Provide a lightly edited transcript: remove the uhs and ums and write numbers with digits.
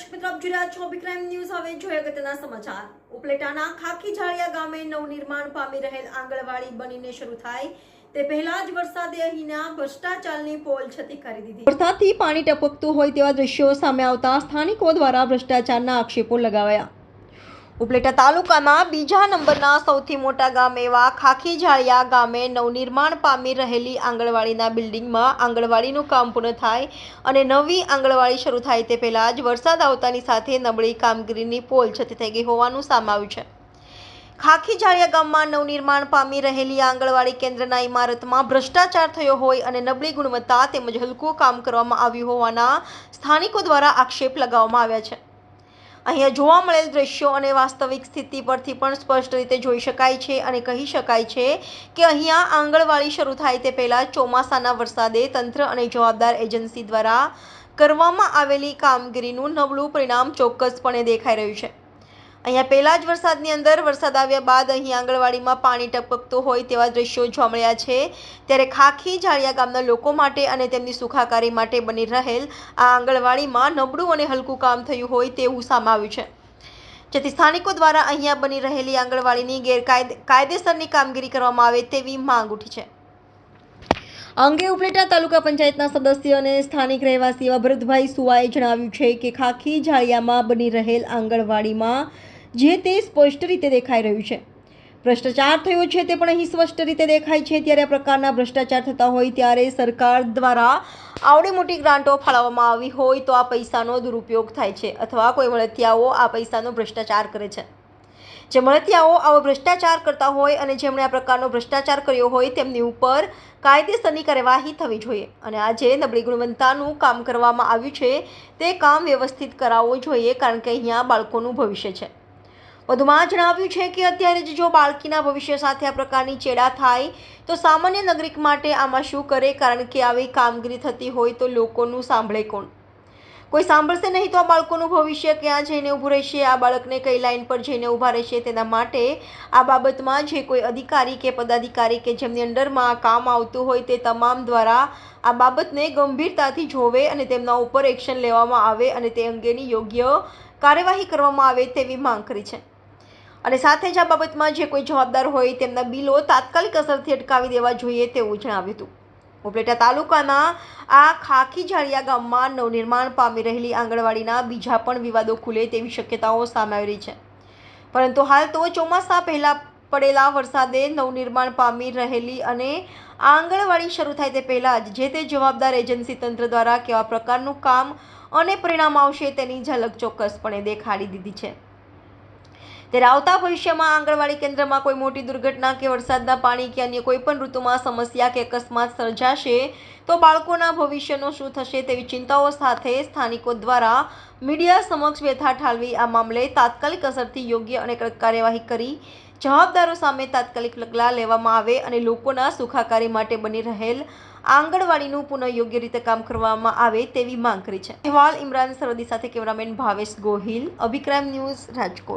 દર્શક મિત્રો, આપ જોઈ રહ્યા છો અભિક્રાઇમ ન્યૂઝ. હવે જોઈએ અગત્યના સમાચાર. ઉપલેટાના ખાખી ઝાડિયા ગામે નવનિર્માણ પામી રહેલ આંગણવાડી બનીને શરૂ થાય તે પહેલા જ વરસાદે અહીંના ભ્રષ્ટાચારની પોલ છતી કરી દીધી. વરસાદથી પાણી ટપકતું હોય તેવા દ્રશ્યો સામે આવતા સ્થાનિકો દ્વારા ભ્રષ્ટાચારના આક્ષેપો લગાવાયા. ઉપલેટા તાલુકાના બીજા નંબરના સૌથી મોટા ગામ એવા ખાખી ઝાડિયા ગામે નવનિર્માણ પામી રહેલી આંગણવાડીના બિલ્ડિંગમાં આંગણવાડીનું કામ પૂર્ણ થાય અને નવી આંગણવાડી શરૂ થાય તે પહેલાં જ વરસાદ આવતાની સાથે નબળી કામગીરીની પોલ છતી થઈ ગઈ હોવાનું સામે આવ્યું છે. ખાખી ઝાડિયા ગામમાં નવનિર્માણ પામી રહેલી આંગણવાડી કેન્દ્રના ઇમારતમાં ભ્રષ્ટાચાર થયો હોય અને નબળી ગુણવત્તા તેમજ હલકું કામ કરવામાં આવ્યું હોવાના સ્થાનિકો દ્વારા આક્ષેપ લગાવવામાં આવ્યા છે. અહીંયા જોવા મળેલ દ્રશ્યો અને વાસ્તવિક સ્થિતિ પરથી પણ સ્પષ્ટ રીતે જોઈ શકાય છે અને કહી શકાય છે કે અહીંયા આંગણવાડી શરૂ થાય તે પહેલાં ચોમાસાના વરસાદે તંત્ર અને જવાબદાર એજન્સી દ્વારા કરવામાં આવેલી કામગીરીનું નબળું પરિણામ ચોક્કસપણે દેખાઈ રહ્યું છે. અહીંયા પહેલા જ વરસાદની અંદર વરસાદ આવ્યા બાદ અહીં આંગણવાડીમાં પાણી ટપકતું હોય તેવા દ્રશ્યો જોવા મળ્યા છે. ત્યારે ખાખી ઝાડિયા ગામના લોકો માટે અને તેમની સુખાકારી માટે બની રહેલ આ આંગણવાડીમાં નબળું અને હલકું કામ થયું હોય તેવું સામે આવ્યું છે. જેથી સ્થાનિકો દ્વારા અહીંયા બની રહેલી આંગણવાડીની કાયદેસરની કામગીરી કરવામાં આવે તેવી માંગ ઉઠી છે. આ અંગે ઉપલેટા તાલુકા પંચાયતના સદસ્ય અને સ્થાનિક રહેવાસી એવા ભરતભાઈ સુવાએ જણાવ્યું છે કે ખાખી ઝાડિયામાં બની રહેલ આંગણવાડીમાં જે તે સ્પષ્ટ રીતે દેખાઈ રહ્યું છે. ભ્રષ્ટાચાર થયો છે તે પણ અહીં સ્પષ્ટ રીતે દેખાય છે. ત્યારે આ પ્રકારના ભ્રષ્ટાચાર થતા હોય ત્યારે સરકાર દ્વારા આવડી મોટી ગ્રાન્ટો ફાળવવામાં આવી હોય તો આ પૈસાનો દુરુપયોગ થાય છે અથવા કોઈ મળતિયાઓ આ પૈસાનો ભ્રષ્ટાચાર કરે છે. જે મળતિયાઓ આવો ભ્રષ્ટાચાર કરતા હોય અને જેમણે આ પ્રકારનો ભ્રષ્ટાચાર કર્યો હોય તેમની ઉપર કાયદેસરની કાર્યવાહી થવી જોઈએ અને આજે નબળી ગુણવત્તાનું કામ કરવામાં આવ્યું છે તે કામ વ્યવસ્થિત કરાવવું જોઈએ, કારણ કે અહીંયા બાળકોનું ભવિષ્ય છે. વધુમાં જણાવ્યું છે કે અત્યારે જ જો બાળકીના ભવિષ્ય સાથે આ પ્રકારની ચેડા થાય તો સામાન્ય નાગરિક માટે આમાં શું કરે, કારણ કે આવી કામગીરી થતી હોય તો લોકોનું સાંભળે કોણ? કોઈ સાંભળશે નહીં તો આ બાળકોનું ભવિષ્ય ક્યાં જઈને ઊભું રહેશે? આ બાળકને કઈ લાઈન પર જઈને ઊભા રહેશે? તેના માટે આ બાબતમાં જે કોઈ અધિકારી કે પદાધિકારી કે જેમની અંડરમાં આ કામ આવતું હોય તે તમામ દ્વારા આ બાબતને ગંભીરતાથી જોવે અને તેમના ઉપર એક્શન લેવામાં આવે અને તે અંગેની યોગ્ય કાર્યવાહી કરવામાં આવે તેવી માંગ કરી છે. અને સાથે જ આ બાબતમાં જે કોઈ જવાબદાર હોય તેમના બિલો તાત્કાલિક અસરથી અટકાવી દેવા જોઈએ તેવું જણાવ્યું હતું. ઉપલેટા તાલુકાના આ ખાખી ઝાડિયા ગામમાં નવનિર્માણ પામી રહેલી આંગણવાડીના બીજા પણ વિવાદો ખુલે તેવી શક્યતાઓ સામે આવી રહી છે. પરંતુ હાલ તો ચોમાસા પહેલા પડેલા વરસાદે નવનિર્માણ પામી રહેલી અને આંગણવાડી શરૂ થાય તે પહેલાં જ જે તે જવાબદાર એજન્સી તંત્ર દ્વારા કેવા પ્રકારનું કામ અને પરિણામ આવશે તેની ઝલક ચોક્કસપણે દેખાડી દીધી છે. ત્યારે આવતા ભવિષ્યમાં આંગણવાડી કેન્દ્રમાં કોઈ મોટી દુર્ઘટના કે વરસાદના પાણી કે અન્ય કોઈ પણ ઋતુમાં સમસ્યા કે અકસ્માત સર્જાશે તો બાળકોના ભવિષ્યનું શું થશે તેવી ચિંતાઓ સાથે સ્થાનિકો દ્વારા મીડિયા સમક્ષ વ્યથા ઠાલવી આ મામલે તાત્કાલિક અસરથી યોગ્ય અને કડક કાર્યવાહી કરી જવાબદારો સામે તાત્કાલિક પગલાં લેવામાં આવે અને લોકોના સુખાકારી માટે બની રહેલ આંગણવાડીનું પુનઃ યોગ્ય રીતે કામ કરવામાં આવે તેવી માંગ કરી છે. અહેવાલ ઇમરાન સરવદી સાથે કેમેરામેન ભાવેશ ગોહિલ, અભિક્રાઇમ ન્યૂઝ, રાજકોટ.